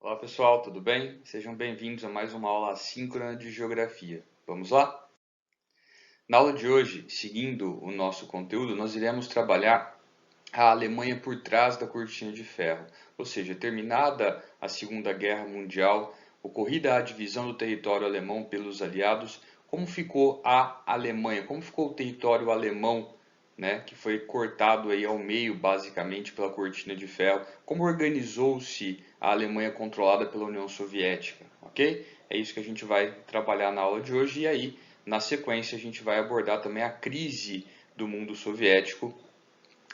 Olá pessoal, tudo bem? Sejam bem-vindos a mais uma aula assíncrona de Geografia. Vamos lá? Na aula de hoje, seguindo o nosso conteúdo, nós iremos trabalhar a Alemanha por trás da cortina de ferro, ou seja, terminada a Segunda Guerra Mundial, ocorrida a divisão do território alemão pelos aliados, como ficou a Alemanha, como ficou o território alemão, né, que foi cortado aí ao meio basicamente pela cortina de ferro, como organizou-se a Alemanha controlada pela União Soviética, ok? É isso que a gente vai trabalhar na aula de hoje e aí, na sequência, a gente vai abordar também a crise do mundo soviético,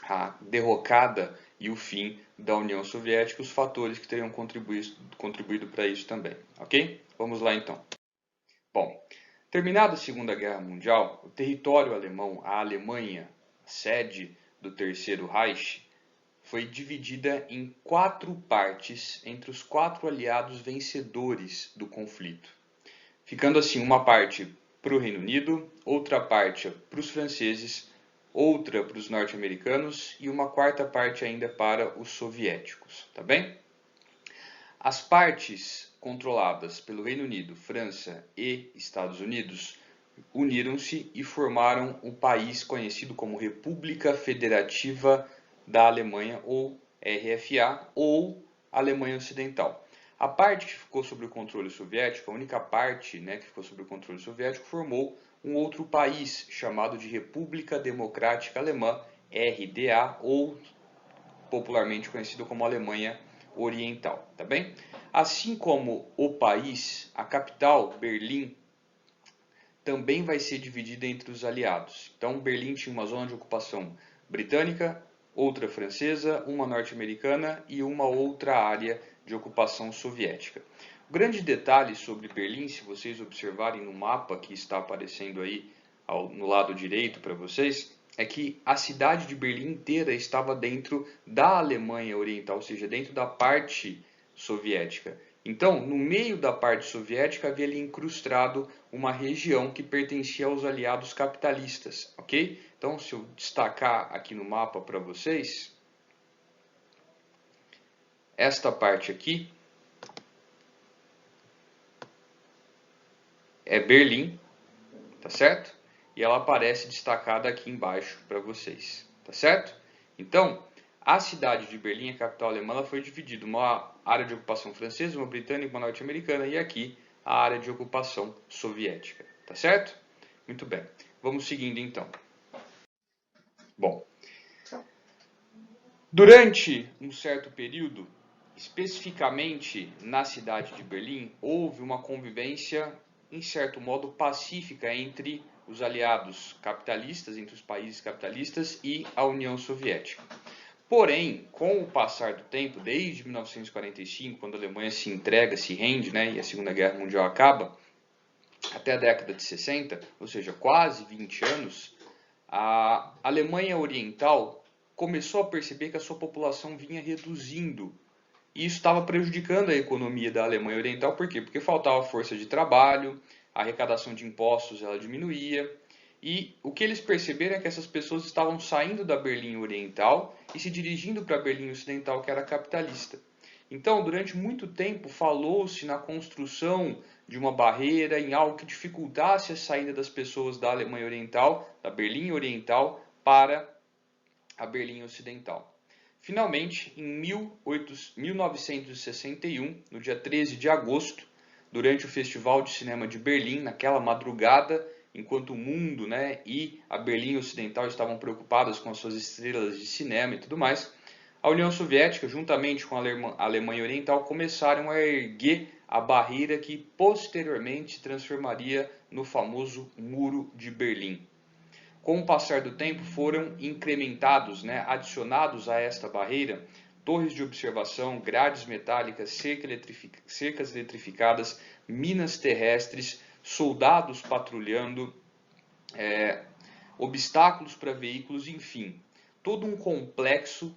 a derrocada e o fim da União Soviética, os fatores que teriam contribuído para isso também, ok? Vamos lá então. Bom, terminada a Segunda Guerra Mundial, o território alemão, a Alemanha, sede do Terceiro Reich, foi dividida em 4 partes entre os 4 aliados vencedores do conflito, ficando assim uma parte para o Reino Unido, outra parte para os franceses, outra para os norte-americanos e uma quarta parte ainda para os soviéticos, tá bem? As partes controladas pelo Reino Unido, França e Estados Unidos uniram-se e formaram o país conhecido como República Federativa da Alemanha, ou RFA, ou Alemanha Ocidental. A parte que ficou sob o controle soviético, a única parte, né, que ficou sob o controle soviético, formou um outro país chamado de República Democrática Alemã, RDA, ou popularmente conhecido como Alemanha Oriental, tá bem? Assim como o país, a capital, Berlim, também vai ser dividida entre os aliados. Então, Berlim tinha uma zona de ocupação britânica, outra francesa, uma norte-americana e uma outra área de ocupação soviética. O grande detalhe sobre Berlim, se vocês observarem no mapa que está aparecendo aí no lado direito para vocês, é que a cidade de Berlim inteira estava dentro da Alemanha Oriental, ou seja, dentro da parte soviética. Então, no meio da parte soviética havia ali incrustado uma região que pertencia aos aliados capitalistas, ok? Então, se eu destacar aqui no mapa para vocês, esta parte aqui é Berlim, tá certo? E ela aparece destacada aqui embaixo para vocês, tá certo? Então, a cidade de Berlim, a capital alemã, ela foi dividida uma área de ocupação francesa, uma britânica, uma norte-americana e aqui a área de ocupação soviética, tá certo? Muito bem, vamos seguindo então. Bom, durante um certo período, especificamente na cidade de Berlim, houve uma convivência, em certo modo, pacífica entre os aliados capitalistas, entre os países capitalistas e a União Soviética. Porém, com o passar do tempo, desde 1945, quando a Alemanha se entrega, se rende, né, e a Segunda Guerra Mundial acaba, até a década de 60, ou seja, quase 20 anos, a Alemanha Oriental começou a perceber que a sua população vinha reduzindo. E isso estava prejudicando a economia da Alemanha Oriental, por quê? Porque faltava força de trabalho, a arrecadação de impostos ela diminuía, e o que eles perceberam é que essas pessoas estavam saindo da Berlim Oriental e se dirigindo para a Berlim Ocidental, que era capitalista. Então, durante muito tempo, falou-se na construção de uma barreira, em algo que dificultasse a saída das pessoas da Alemanha Oriental, da Berlim Oriental, para a Berlim Ocidental. Finalmente, em 1961, no dia 13 de agosto, durante o Festival de Cinema de Berlim, naquela madrugada, enquanto o mundo, né, e a Berlim Ocidental estavam preocupadas com as suas estrelas de cinema e tudo mais, a União Soviética, juntamente com a Alemanha Oriental, começaram a erguer a barreira que posteriormente se transformaria no famoso Muro de Berlim. Com o passar do tempo, foram incrementados, né, adicionados a esta barreira, torres de observação, grades metálicas, cercas eletrificadas, minas terrestres, soldados patrulhando, obstáculos para veículos, enfim, todo um complexo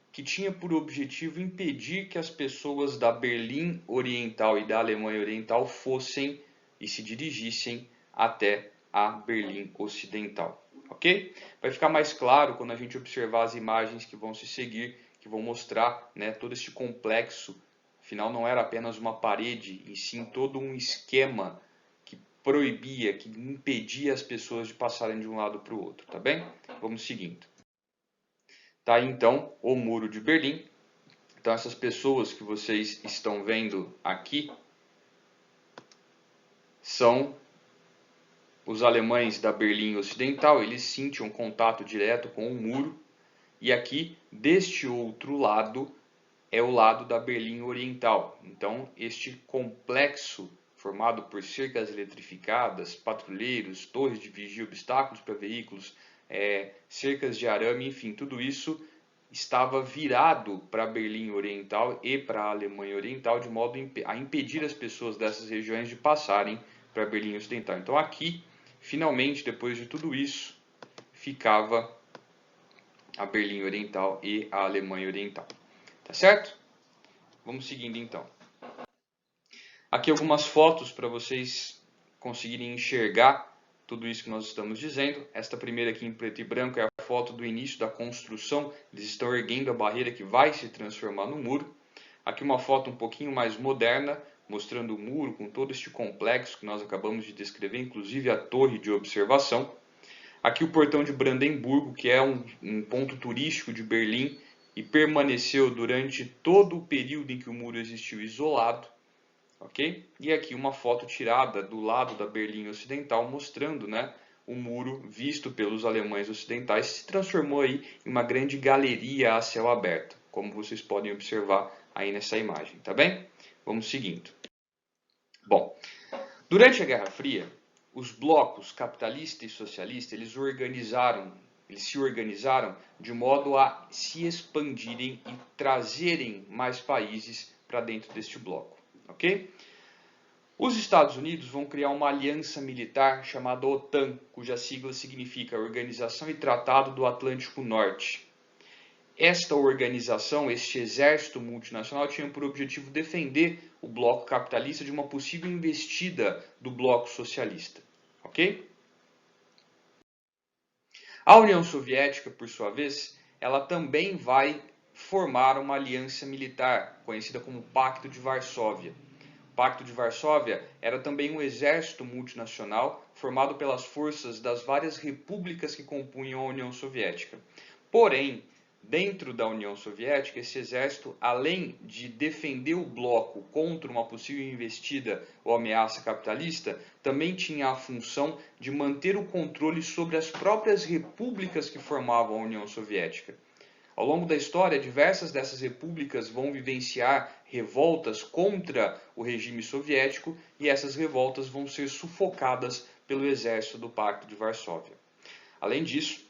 que tinha por objetivo impedir que as pessoas da Berlim Oriental e da Alemanha Oriental fossem e se dirigissem até a Berlim Ocidental. Ok? Vai ficar mais claro quando a gente observar as imagens que vão se seguir, que vão mostrar, né, todo este complexo Afinal, não era apenas uma parede, e sim todo um esquema que proibia, que impedia as pessoas de passarem de um lado para o outro, tá bem? Vamos seguindo. Tá aí, então, o Muro de Berlim. Então, essas pessoas que vocês estão vendo aqui são os alemães da Berlim Ocidental. Eles sim tinham contato direto com o muro. E aqui, deste outro lado, é o lado da Berlim Oriental. Então, este complexo formado por cercas eletrificadas, patrulheiros, torres de vigia, obstáculos para veículos, cercas de arame, enfim, tudo isso estava virado para a Berlim Oriental e para a Alemanha Oriental, de modo a impedir as pessoas dessas regiões de passarem para a Berlim Ocidental. Então aqui, finalmente, depois de tudo isso, ficava a Berlim Oriental e a Alemanha Oriental. Tá certo? Vamos seguindo então. Aqui algumas fotos para vocês conseguirem enxergar tudo isso que nós estamos dizendo. Esta primeira aqui em preto e branco é a foto do início da construção. Eles estão erguendo a barreira que vai se transformar no muro. Aqui uma foto um pouquinho mais moderna, mostrando o muro com todo este complexo que nós acabamos de descrever, inclusive a torre de observação. Aqui o portão de Brandemburgo, que é um ponto turístico de Berlim e permaneceu durante todo o período em que o muro existiu isolado. Ok? E aqui uma foto tirada do lado da Berlim Ocidental, mostrando, né, o muro visto pelos alemães ocidentais se transformou aí em uma grande galeria a céu aberto, como vocês podem observar aí nessa imagem, tá bem? Vamos seguindo. Bom, durante a Guerra Fria, os blocos capitalista e socialista, eles se organizaram de modo a se expandirem e trazerem mais países para dentro deste bloco. Ok? Os Estados Unidos vão criar uma aliança militar chamada OTAN, cuja sigla significa Organização e Tratado do Atlântico Norte. Esta organização, este exército multinacional, tinha por objetivo defender o bloco capitalista de uma possível investida do bloco socialista. Ok? A União Soviética, por sua vez, ela também vai formar uma aliança militar, conhecida como Pacto de Varsóvia. O Pacto de Varsóvia era também um exército multinacional formado pelas forças das várias repúblicas que compunham a União Soviética. Porém, dentro da União Soviética, esse exército, além de defender o bloco contra uma possível investida ou ameaça capitalista, também tinha a função de manter o controle sobre as próprias repúblicas que formavam a União Soviética. Ao longo da história, diversas dessas repúblicas vão vivenciar revoltas contra o regime soviético e essas revoltas vão ser sufocadas pelo exército do Pacto de Varsóvia. Além disso,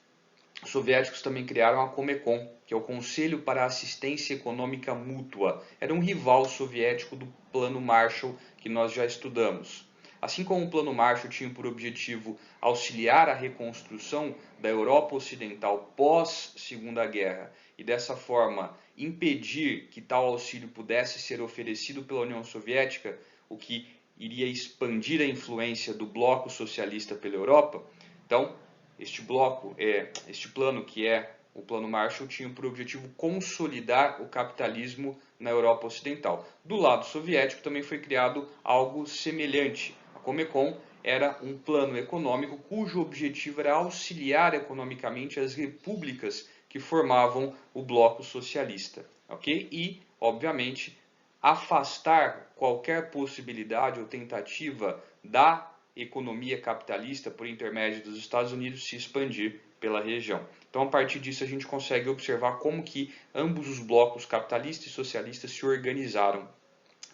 os soviéticos também criaram a Comecon, que é o Conselho para a Assistência Econômica Mútua. Era um rival soviético do Plano Marshall que nós já estudamos. Assim como o Plano Marshall tinha por objetivo auxiliar a reconstrução da Europa Ocidental pós-Segunda Guerra e dessa forma impedir que tal auxílio pudesse ser oferecido pela União Soviética, o que iria expandir a influência do bloco socialista pela Europa, então este plano, que é o Plano Marshall, tinha por objetivo consolidar o capitalismo na Europa Ocidental. Do lado soviético também foi criado algo semelhante. A Comecon era um plano econômico cujo objetivo era auxiliar economicamente as repúblicas que formavam o bloco socialista. Okay? E, obviamente, afastar qualquer possibilidade ou tentativa da economia capitalista por intermédio dos Estados Unidos se expandir pela região. Então, a partir disso, a gente consegue observar como que ambos os blocos capitalista e socialista se organizaram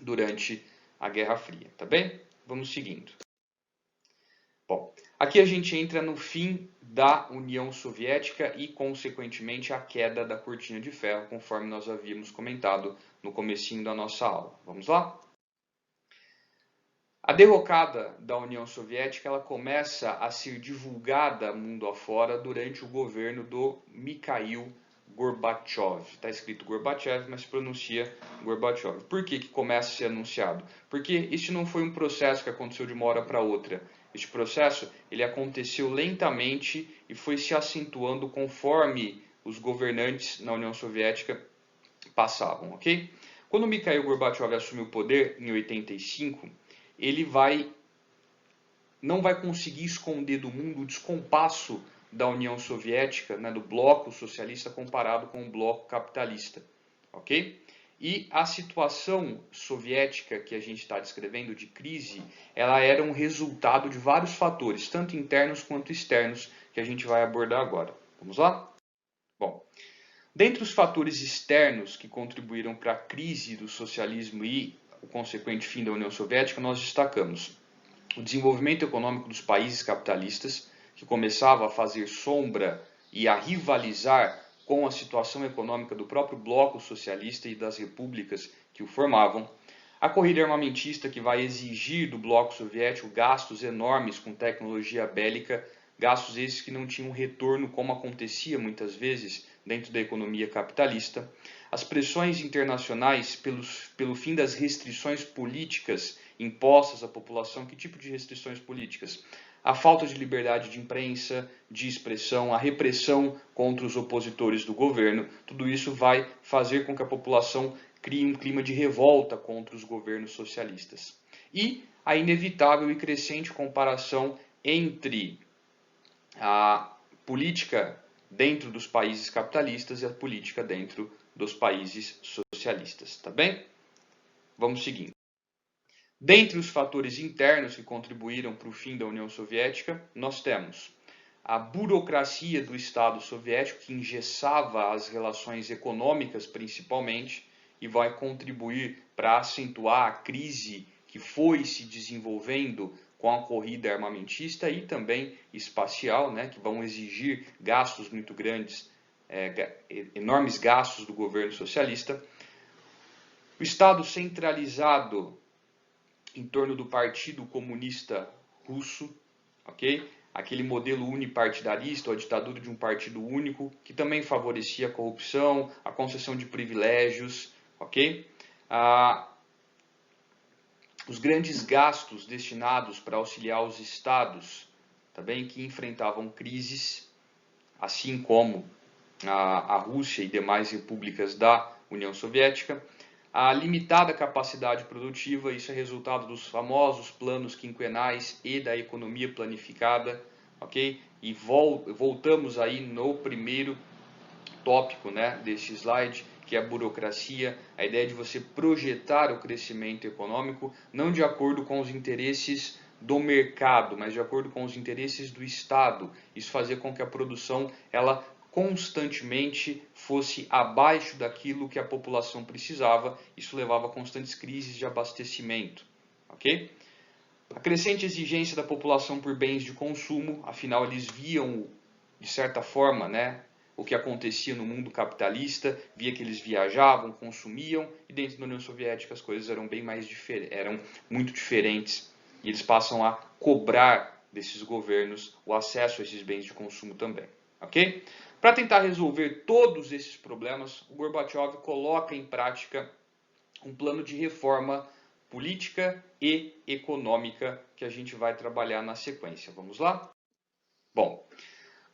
durante a Guerra Fria, tá bem? Vamos seguindo. Bom, aqui a gente entra no fim da União Soviética e, consequentemente, a queda da Cortina de Ferro, conforme nós havíamos comentado no comecinho da nossa aula. Vamos lá? A derrocada da União Soviética ela começa a ser divulgada mundo afora durante o governo do Mikhail Gorbachev. Está escrito Gorbachev, mas se pronuncia Gorbachev. Por que começa a ser anunciado? Porque este não foi um processo que aconteceu de uma hora para outra. Este processo ele aconteceu lentamente e foi se acentuando conforme os governantes na União Soviética passavam, ok? Quando Mikhail Gorbachev assume o poder em 85, ele não vai conseguir esconder do mundo o descompasso da União Soviética, né, do bloco socialista comparado com o bloco capitalista, ok? E a situação soviética que a gente está descrevendo de crise, ela era um resultado de vários fatores, tanto internos quanto externos, que a gente vai abordar agora. Vamos lá? Bom, dentre os fatores externos que contribuíram para a crise do socialismo e o consequente fim da União Soviética, nós destacamos o desenvolvimento econômico dos países capitalistas, que começava a fazer sombra e a rivalizar com a situação econômica do próprio bloco socialista e das repúblicas que o formavam, a corrida armamentista, que vai exigir do bloco soviético gastos enormes com tecnologia bélica, gastos esses que não tinham retorno, como acontecia muitas vezes dentro da economia capitalista, as pressões internacionais pelo fim das restrições políticas impostas à população. Que tipo de restrições políticas? A falta de liberdade de imprensa, de expressão, a repressão contra os opositores do governo, tudo isso vai fazer com que a população crie um clima de revolta contra os governos socialistas. E a inevitável e crescente comparação entre a política dentro dos países capitalistas e a política dentro dos países socialistas, tá bem? Vamos seguindo. Dentre os fatores internos que contribuíram para o fim da União Soviética, nós temos a burocracia do Estado soviético, que engessava as relações econômicas principalmente, e vai contribuir para acentuar a crise que foi se desenvolvendo com a corrida armamentista e também espacial, né, que vão exigir gastos muito grandes, enormes gastos do governo socialista. O Estado centralizado em torno do Partido Comunista Russo, ok? Aquele modelo unipartidarista, ou a ditadura de um partido único, que também favorecia a corrupção, a concessão de privilégios, ok? Os grandes gastos destinados para auxiliar os estados, também que enfrentavam crises, assim como a Rússia e demais repúblicas da União Soviética. A limitada capacidade produtiva, isso é resultado dos famosos planos quinquenais e da economia planificada, ok? E voltamos aí no primeiro tópico, né, deste slide, que é a burocracia, a ideia de você projetar o crescimento econômico não de acordo com os interesses do mercado, mas de acordo com os interesses do Estado. Isso fazia com que a produção ela constantemente fosse abaixo daquilo que a população precisava. Isso levava a constantes crises de abastecimento, ok? A crescente exigência da população por bens de consumo, afinal eles viam, de certa forma, né, o que acontecia no mundo capitalista, via que eles viajavam, consumiam, e dentro da União Soviética as coisas eram eram muito diferentes, e eles passam a cobrar desses governos o acesso a esses bens de consumo também, ok? Para tentar resolver todos esses problemas, o Gorbachev coloca em prática um plano de reforma política e econômica que a gente vai trabalhar na sequência. Vamos lá? Bom,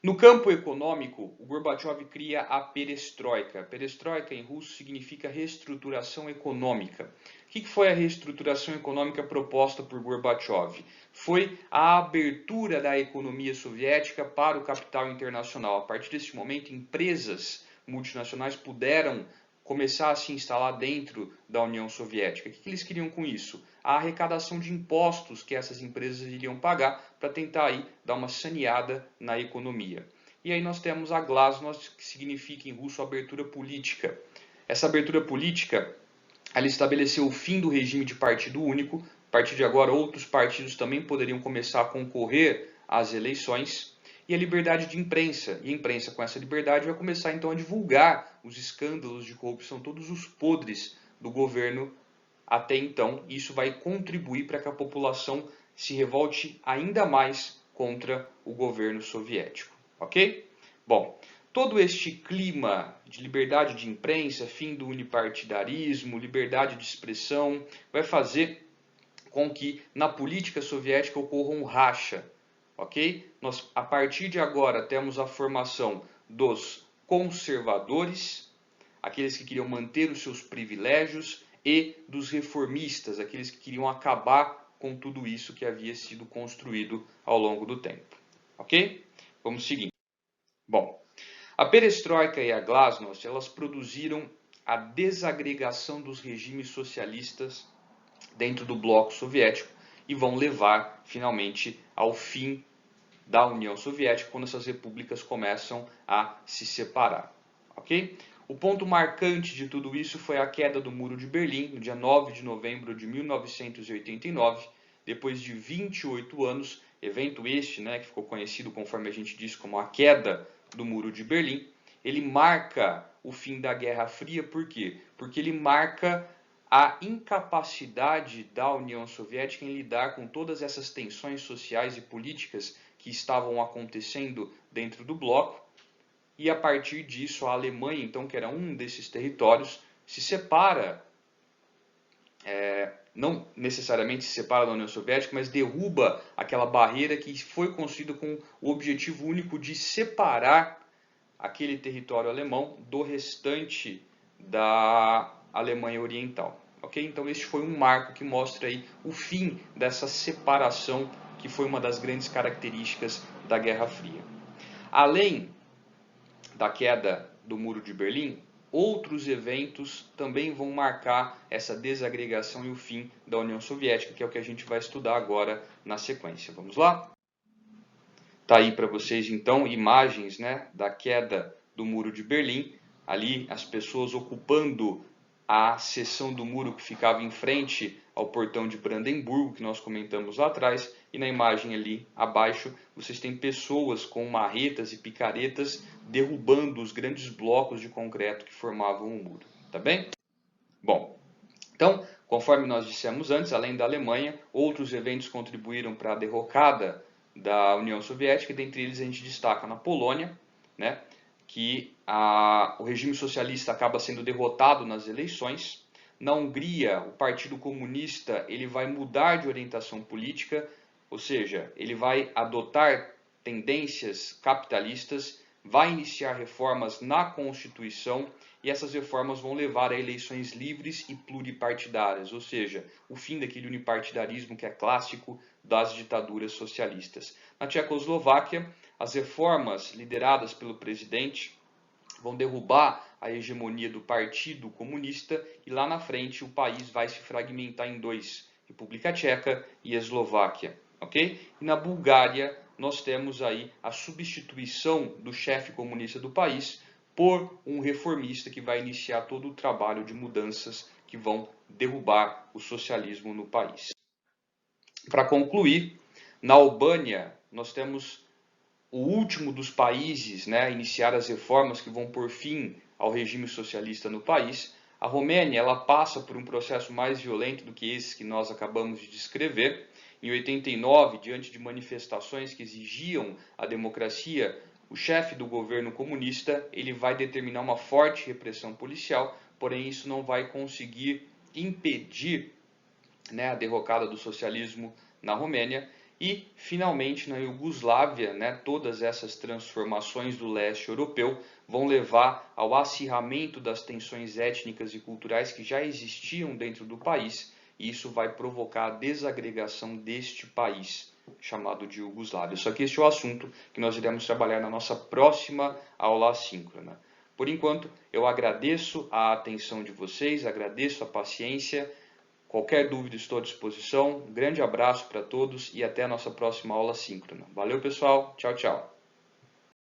no campo econômico, o Gorbachev cria a perestroika. Perestroika em russo significa reestruturação econômica. O que foi a reestruturação econômica proposta por Gorbachev? Foi a abertura da economia soviética para o capital internacional. A partir desse momento, empresas multinacionais puderam começar a se instalar dentro da União Soviética. O que eles queriam com isso? A arrecadação de impostos que essas empresas iriam pagar para tentar aí dar uma saneada na economia. E aí nós temos a glasnost, que significa em russo abertura política. Essa abertura política, ela estabeleceu o fim do regime de partido único. A partir de agora, outros partidos também poderiam começar a concorrer às eleições. E a liberdade de imprensa. E a imprensa, com essa liberdade, vai começar então a divulgar os escândalos de corrupção, todos os podres do governo até então. Isso vai contribuir para que a população se revolte ainda mais contra o governo soviético. Ok? Bom, todo este clima de liberdade de imprensa, fim do unipartidarismo, liberdade de expressão, vai fazer com que na política soviética ocorra um racha. Ok? Nós, a partir de agora, temos a formação dos conservadores, aqueles que queriam manter os seus privilégios, e dos reformistas, aqueles que queriam acabar com tudo isso que havia sido construído ao longo do tempo. Ok? Vamos seguir. Bom, a perestroika e a glasnost, elas produziram a desagregação dos regimes socialistas dentro do bloco soviético e vão levar finalmente ao fim da União Soviética, quando essas repúblicas começam a se separar. Ok? O ponto marcante de tudo isso foi a queda do Muro de Berlim, no dia 9 de novembro de 1989, depois de 28 anos, evento este, né, que ficou conhecido, conforme a gente disse, como a queda do Muro de Berlim. Ele marca o fim da Guerra Fria, por quê? Porque ele marca a incapacidade da União Soviética em lidar com todas essas tensões sociais e políticas que estavam acontecendo dentro do bloco, e a partir disso a Alemanha, então, que era um desses territórios, se separa, não necessariamente se separa da União Soviética, mas derruba aquela barreira que foi construída com o objetivo único de separar aquele território alemão do restante da Alemanha Oriental. Ok? Então este foi um marco que mostra aí o fim dessa separação, que foi uma das grandes características da Guerra Fria. Além da queda do Muro de Berlim, outros eventos também vão marcar essa desagregação e o fim da União Soviética, que é o que a gente vai estudar agora na sequência. Vamos lá? Tá aí para vocês então imagens, né, da queda do Muro de Berlim, ali as pessoas ocupando a seção do muro que ficava em frente ao portão de Brandemburgo, que nós comentamos lá atrás, e na imagem ali abaixo vocês têm pessoas com marretas e picaretas derrubando os grandes blocos de concreto que formavam o muro, tá bem? Bom, então, conforme nós dissemos antes, além da Alemanha, outros eventos contribuíram para a derrocada da União Soviética, e dentre eles a gente destaca na Polônia, né, que o regime socialista acaba sendo derrotado nas eleições. Na Hungria, o Partido Comunista ele vai mudar de orientação política, ou seja, ele vai adotar tendências capitalistas, vai iniciar reformas na Constituição, e essas reformas vão levar a eleições livres e pluripartidárias, ou seja, o fim daquele unipartidarismo que é clássico das ditaduras socialistas. Na Tchecoslováquia, as reformas lideradas pelo presidente vão derrubar a hegemonia do Partido Comunista, e lá na frente o país vai se fragmentar em dois, República Tcheca e Eslováquia. Okay? E na Bulgária nós temos aí a substituição do chefe comunista do país por um reformista que vai iniciar todo o trabalho de mudanças que vão derrubar o socialismo no país. Para concluir, na Albânia nós temos o último dos países, né, a iniciar as reformas que vão pôr fim ao regime socialista no país. A Romênia ela passa por um processo mais violento do que esse que nós acabamos de descrever. Em 89, diante de manifestações que exigiam a democracia, o chefe do governo comunista ele vai determinar uma forte repressão policial, porém isso não vai conseguir impedir, né, a derrocada do socialismo na Romênia. E, finalmente, na Iugoslávia, né, todas essas transformações do leste europeu vão levar ao acirramento das tensões étnicas e culturais que já existiam dentro do país, e isso vai provocar a desagregação deste país, chamado de Iugoslávia. Só que este é o assunto que nós iremos trabalhar na nossa próxima aula assíncrona. Por enquanto, eu agradeço a atenção de vocês, agradeço a paciência. Qualquer dúvida estou à disposição. Um grande abraço para todos e até a nossa próxima aula síncrona. Valeu, pessoal. Tchau, tchau.